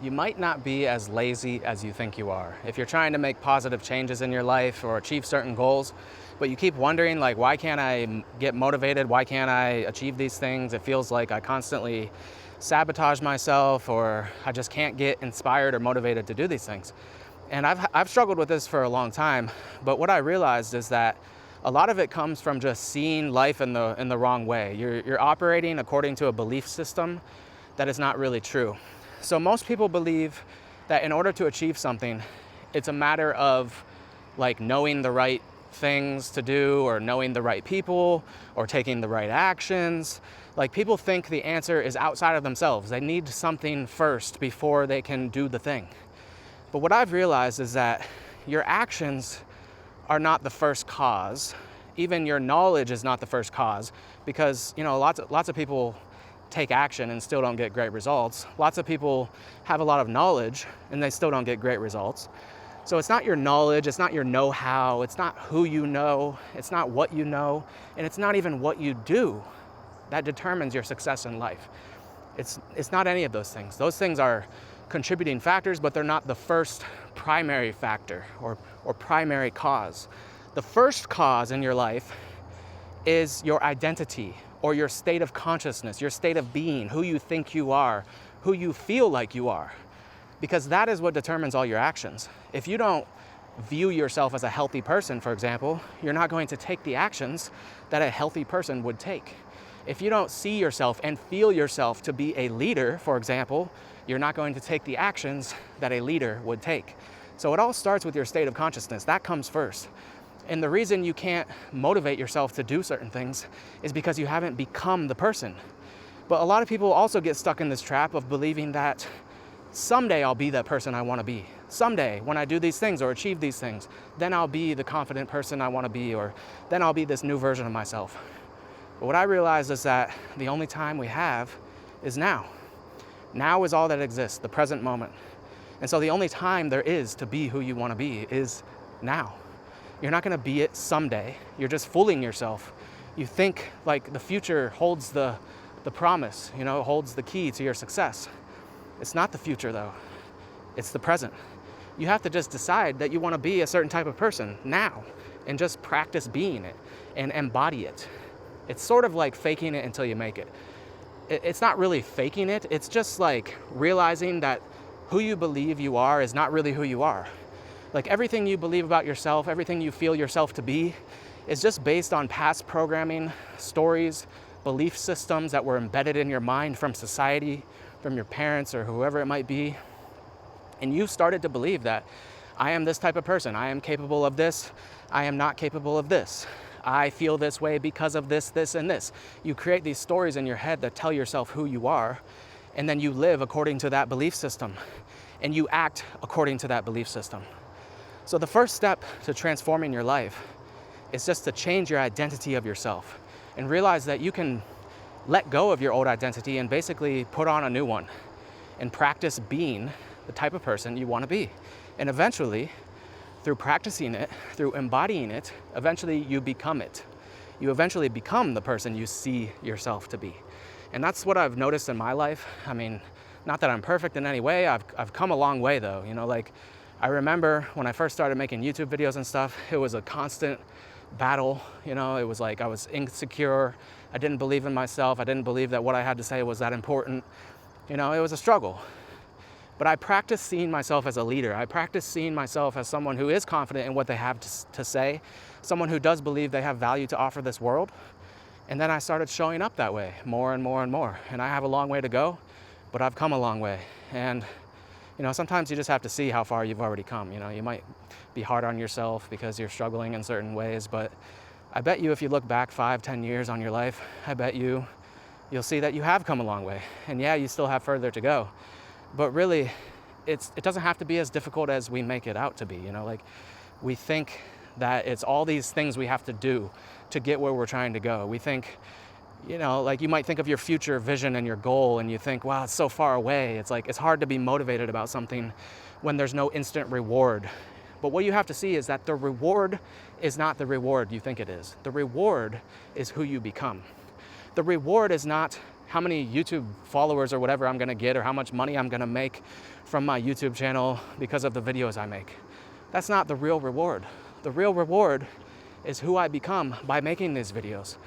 you might not be as lazy as you think you are. If you're trying to make positive changes in your life or achieve certain goals, but you keep wondering, like, why can't I get motivated? Why can't I achieve these things? It feels like I constantly sabotage myself, or I just can't get inspired or motivated to do these things. And I've struggled with this for a long time, but what I realized is that a lot of it comes from just seeing life in the wrong way. You're operating according to a belief system that is not really true. So most people believe that in order to achieve something, it's a matter of like knowing the right things to do, or knowing the right people, or taking the right actions. Like, people think the answer is outside of themselves. They need something first before they can do the thing. But what I've realized is that your actions are not the first cause. Even your knowledge is not the first cause, because, you know, lots of people take action and still don't get great results. Lots of people have a lot of knowledge and they still don't get great results. So it's not your knowledge, it's not your know-how, it's not who you know, it's not what you know, and it's not even what you do that determines your success in life. It's not any of those things. Those things are contributing factors, but they're not the first primary factor or primary cause. The first cause in your life is your identity, or your state of consciousness, your state of being, who you think you are, who you feel like you are. Because that is what determines all your actions. If you don't view yourself as a healthy person, for example, you're not going to take the actions that a healthy person would take. If you don't see yourself and feel yourself to be a leader, for example, you're not going to take the actions that a leader would take. So it all starts with your state of consciousness. That comes first. And the reason you can't motivate yourself to do certain things is because you haven't become the person. But a lot of people also get stuck in this trap of believing that someday I'll be that person I want to be. Someday, when I do these things or achieve these things, then I'll be the confident person I want to be, or then I'll be this new version of myself. But what I realize is that the only time we have is now. Now is all that exists, the present moment. And so the only time there is to be who you want to be is now. You're not going to be it someday. You're just fooling yourself. You think like the future holds the promise, you know, holds the key to your success. It's not the future, though. It's the present. You have to just decide that you want to be a certain type of person now, and just practice being it and embody it. It's sort of like faking it until you make it. It's not really faking it. It's just like realizing that who you believe you are is not really who you are. Like, everything you believe about yourself, everything you feel yourself to be, is just based on past programming, stories, belief systems that were embedded in your mind from society, from your parents, or whoever it might be. And you started to believe that I am this type of person. I am capable of this. I am not capable of this. I feel this way because of this, this, and this. You create these stories in your head that tell yourself who you are, and then you live according to that belief system, and you act according to that belief system. So the first step to transforming your life is just to change your identity of yourself and realize that you can let go of your old identity and basically put on a new one and practice being the type of person you want to be. And eventually, through practicing it, through embodying it, eventually you become it. You eventually become the person you see yourself to be. And that's what I've noticed in my life. I mean, not that I'm perfect in any way. I've come a long way, though. You know, like, I remember when I first started making YouTube videos and stuff, it was a constant battle. You know, it was like I was insecure. I didn't believe in myself. I didn't believe that what I had to say was that important. You know, it was a struggle. But I practiced seeing myself as a leader. I practiced seeing myself as someone who is confident in what they have to say, someone who does believe they have value to offer this world. And then I started showing up that way more and more and more. And I have a long way to go, but I've come a long way. And, you know, sometimes you just have to see how far you've already come. You know, you might be hard on yourself because you're struggling in certain ways, but I bet you if you look back 5-10 years on your life, I bet you'll see that you have come a long way. And yeah, you still have further to go. But really, it doesn't have to be as difficult as we make it out to be. You know, like, we think that it's all these things we have to do to get where we're trying to go. We think, you know, like, you might think of your future vision and your goal, and you think, wow, it's so far away. It's like, it's hard to be motivated about something when there's no instant reward. But what you have to see is that the reward is not the reward you think it is. The reward is who you become. The reward is not how many YouTube followers or whatever I'm gonna get, or how much money I'm gonna make from my YouTube channel because of the videos I make. That's not the real reward. The real reward is who I become by making these videos,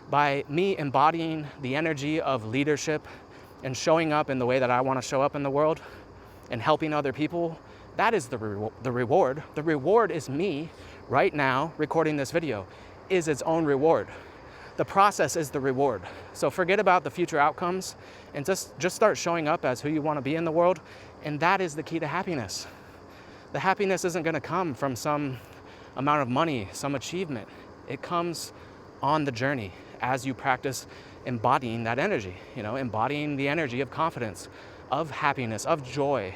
by me embodying the energy of leadership and showing up in the way that I want to show up in the world and helping other people. That is the reward. The reward is me right now recording this video is its own reward. The process is the reward. So forget about the future outcomes and just start showing up as who you want to be in the world. And that is the key to happiness. The happiness isn't going to come from some amount of money, some achievement. It comes on the journey as you practice embodying that energy, embodying the energy of confidence, of happiness, of joy,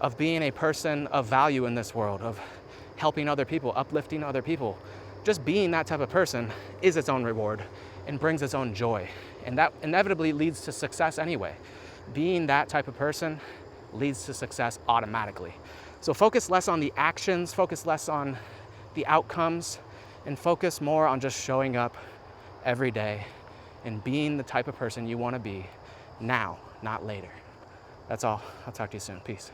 of being a person of value in this world, of helping other people, uplifting other people. Just being that type of person is its own reward and brings its own joy. And that inevitably leads to success anyway. Being that type of person leads to success automatically. So focus less on the actions, focus less on the outcomes, and focus more on just showing up every day and being the type of person you want to be now, not later. That's all. I'll talk to you soon. Peace.